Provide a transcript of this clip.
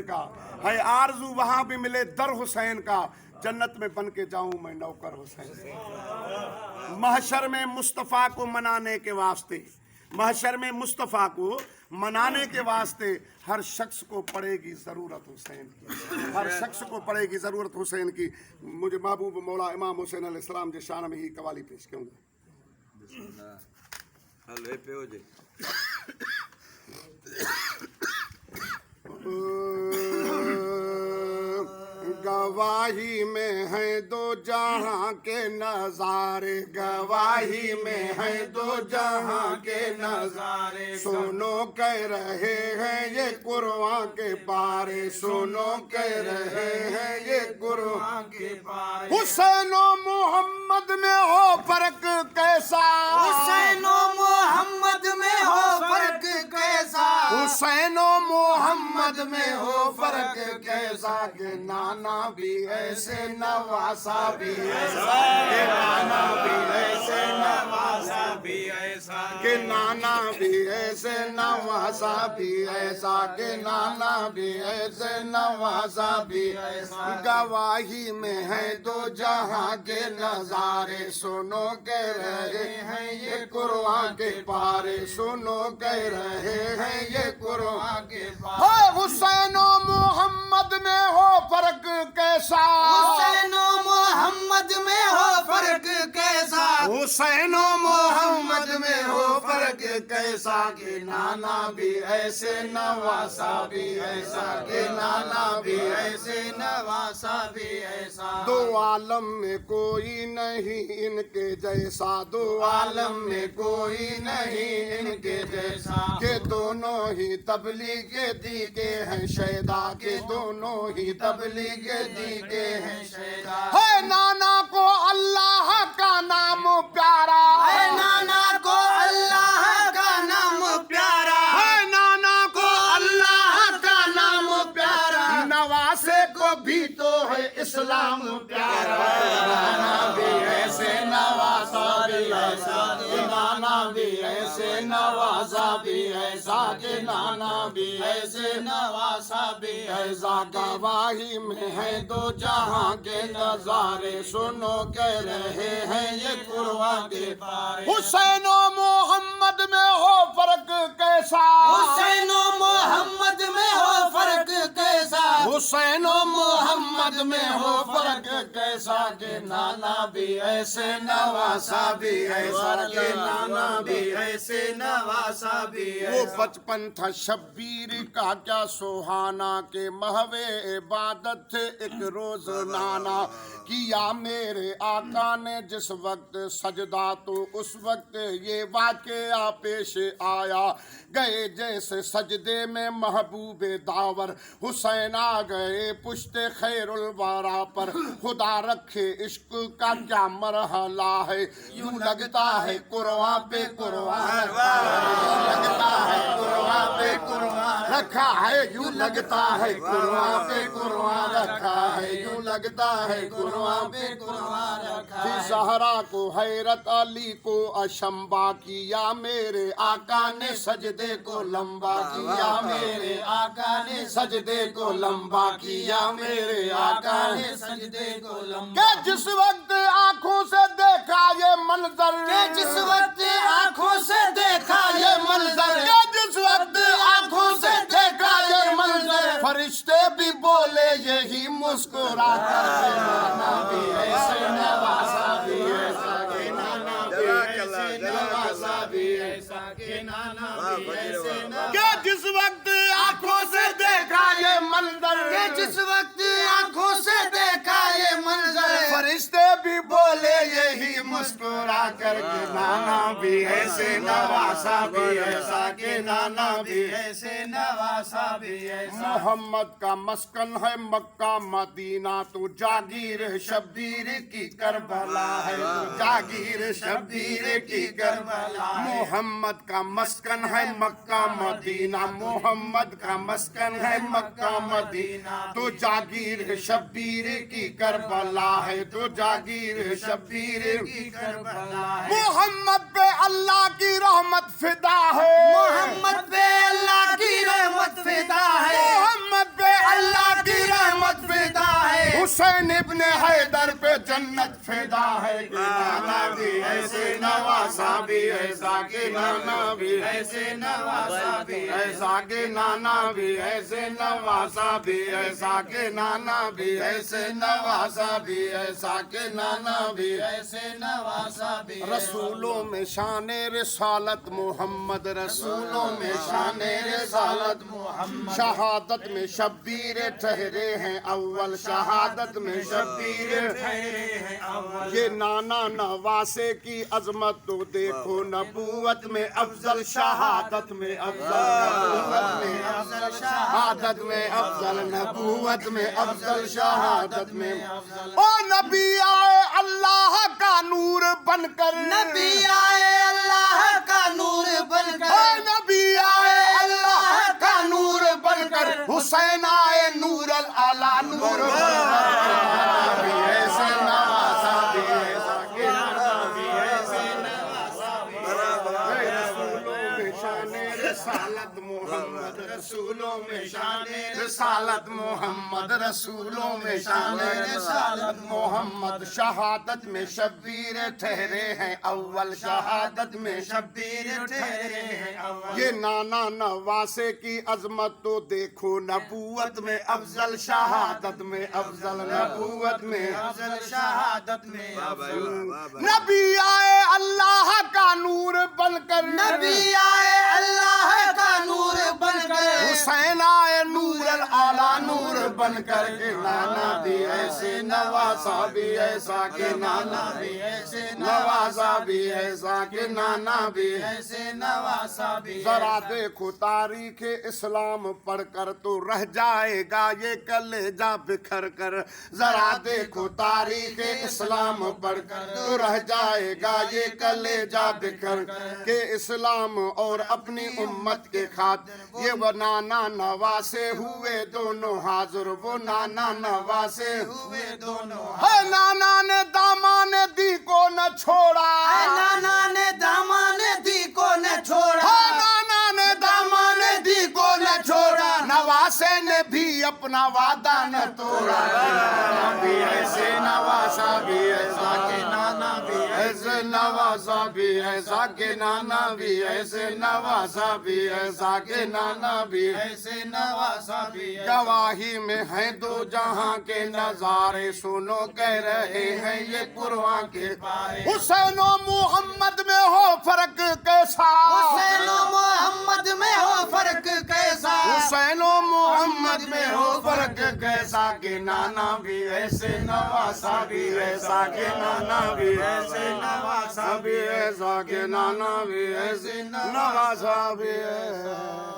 حسین کا، ہے آرزو وہاں بھی ملے در حسین کا، جنت میں بن کے جاؤں میں نوکر حسین۔ محشر میں مصطفیٰ کو منانے کے واسطے، محشر میں مصطفیٰ کو منانے کے واسطے ہر شخص کو پڑے گی ضرورت حسین کی، ہر شخص کو پڑے گی ضرورت حسین کی۔ مجھے محبوب مولا امام حسین علیہ السلام جی شان میں ہی قوالی پیش کروں گا۔ گواہی میں ہیں دو جہاں کے نظارے، گواہی میں ہیں دو جہاں کے نظارے، سنو کہہ رہے ہیں یہ قرآن کے پارے، سنو کہہ رہے ہیں یہ قرآن کے پارے۔ حسین و محمد میں ہو فرق کیسا، حسین و محمد میں ہو فرق کیسا، حسین و محمد میں ہو فرق کیسا، کہ نانا بھی ایسے نواسا بھی ایسا، کہ نانا بھی ایسے نواسا بھی ایسا، کہ نانا بھی ایسے نواسا بھی ایسا، کہ نانا بھی ایسے نواسا بھی ایسا۔ گواہی میں ہے دو جہاں کے نظارے، سنو کہہ رہے ہیں یہ قرآن کے پارے، سنو کہہ رہے ہیں یہ قرآن کے پارے۔ حسین و محمد میں ہو فرق کیسا، حسین و محمد میں ہو فرق کیسا، حسین و محمد میں ہو فرق کیسا، کہ نانا بھی ایسے نواسا بھی ایسا، کہ نانا بھی ایسے نواسا بھی ایسا۔ دو عالم میں کوئی نہیں ان کے جیسا، دو عالم میں کوئی نہیں ان کے جیسا، کہ دونوں ہی تبلیغ دی کے ہیں شیدا، کہ دونوں ہی تبلیغ دی کے ہیں شیدا۔ ہے نانا کو اللہ کا نام پیارا، اے نانا کو اللہ کا نام پیارا، ہے نانا کو اللہ کا نام پیارا، نواسے کو بھی تو ہے اسلام پیارا۔ نانا بھی ایسے نواسا بھی ایسا، کہ نانا بھی ایسے نواسا بھی ایسا، کہ نانا بھی ایسے نواسا بھی ایسا۔ گواہی میں ہے دو جہاں کے نظارے، سنو کہہ رہے ہیں یہ قرآن کے پارے۔ حسین و محمد میں ہو فرق کیسا، حسین و محمد میں ہو فرق کیسا، حسین و محمد میں ہو فرق کیسا، کہ نانا بھی ایسے نواسا بھی ایسا، کہ نانا بھی ایسے نواسا بھی ایسا۔ وہ بچپن تھا شبیر کا کیا سہانا، کہ محو عبادت تھے ایک روز نانا، کیا میرے آقا نے جس وقت سجدہ تو اس وقت یہ واقعہ پیش آیا، گئے جیسے سجدے میں محبوب داور، حسین آ گئے پشت خیر الورا پر، خدا رکھے عشق کا کیا مرحلہ ہے، یوں لگتا ہے قرآن پہ قرآن رکھا ہے، لگتا ہے قرآن پہ قرآن رکھا ہے، یوں لگتا ہے قرآن پہ قرآن رکھا ہے، یوں لگتا ہے قرآن پہ قرآن رکھا ہے۔ زہرا کو حیرت، علی کو اشمبا کیا، میرے آقا نے سجدے کو لمبا کیا، میرے آقا نے سجدے کو لمبا کیا، میرے آقا نے سجدے کو لمبا کہ جس وقت آنکھوں سے دیکھا یہ منظر، کہ جس وقت آنکھوں سے دیکھا یہ منظر، کہ جس وقت آنکھوں سے دیکھا یہ منظر، فرشتے بھی بولے یہی مسکرا کر، کہ نانا بھی ایسے نواسا بھی ایسا، کہ نانا بھی ایسے نواسا بھی ایسا، کہ نانا بھی ایسے نواسا، کہ جس وقت آنکھوں سے دیکھا یہ منظر، کہ جس وقت آنکھوں سے دیکھا یہ منظر، فرشتے بھی بولے یہی مسکرا کر، کہ نانا بھی ایسے نواسا بھی ایسا، کہ نانا بھی ایسے نواسا بھی ایسا۔ محمد کا مسکن ہے مکہ مدینہ، تو جاگیر شبیر کی کربلا ہے، تو جاگیر شبیر کی کربلا ہے۔ محمد کا مسکن ہے مکہ مدینہ، محمد کا مسکن ہے مکہ مدینہ، تو جاگیر شبیر کی کربلا ہے، تو جاگیر شبیر کی کربلا ہے۔ محمد پہ اللہ کی رحمت فدا ہے، محمد پہ اللہ کی رحمت فدا ہے، محمد پہ حسین ابن حیدر پہ جنت فدا ہے کہ نانا بھی ایسے نواسا بھی ایسا کہ نانا بھی ایسے نواسا بھی ایسا کہ نانا بھی ایسے نواسا بھی ایسا کہ نانا بھی ایسے نواسا بھی ایسا کہ نانا بھی ایسے نواسا بھی رسولوں میں شان رسالت محمد رسولوں میں شان رسالت محمد شہادت میں شبیر ٹھہرے ہیں اول شہادت میں شبیر ٹھہرے ہیں اول یہ نانا نواسے کی عظمت تو دیکھو نبوت میں افضل شہادت میں افضل نبوت میں افضل شہادت میں افضل نبوت میں افضل شہادت میں او نبی آئے اللہ کا نور بن کر نبی آئے اللہ کا نور بن کر او نبی آئے اللہ کا نور بن کر حسین آئے نور العلا نور بھی ایسے نواسا بھی ایسا کہ بھی ایسے نواسا بھی رسولوں میں شان رسالت محمد رسولوں میں شان رسالت محمد رسولوں میں شان رسالت محمد شہادت میں شبیر ٹھہرے ہیں اول شہادت میں شبیر ٹھہرے ہیں اول یہ نانا نواسے کی عظمت تو دیکھو نبوت میں افضل شہادت میں افضل نبوت میں افضل شہادت میں نبی آئے اللہ کا نور بن کر نبی آئے اللہ کا نور بن کر حسین آئے نور العلا نور بن کر کے نانا بھی ایسے نواسا بھی ایسا کہ نانا بھی ایسے نواسا بھی ایسا کہ نانا بھی ایسے نواسا بھی ذرا دیکھو تاریخ اسلام پڑھ کر تو رہ جائے گا یہ کلیجہ بکھر کر ذرا دیکھو تاریخ اسلام پڑھ کر تو رہ جائے گا یہ کلیجہ بکھر کہ اسلام اور اپنی امت کے خاطر یہ وہ نانا نواسے ہوئے دونوں حاضر وہ نانا نواسے ہوئے دونوں ہے نانا نے دامان دی کو نہ چھوڑا نانا نے دامان دی کو نہ چھوڑا ہے نانا نے دامان دی کو نہ چھوڑا نواسے نے بھی اپنا وعدہ نہ توڑا نانا بھی ایسے نواسا بھی ایسا کہ نانا بھی ایسے نواسا بھی ایسا کہ نانا بھی ایسے نواسا بھی ایسا کہ نانا بھی ایسے نواسا بھی گواہی میں ہیں دو جہاں کے نظارے سنو کہہ رہے ہیں یہ قرآن کے پارے حسین و محمد میں ہو فرق کیسا حسین و محمد میں ہو فرق کیسا حسین و محمد میں ہو فرق کیسا کہ نانا بھی ایسے نواسا بھی ایسا کہ نانا بھی ایسے نواسا بھی ایسا کہ نانا بھی ایسے نواسا بھی ایسا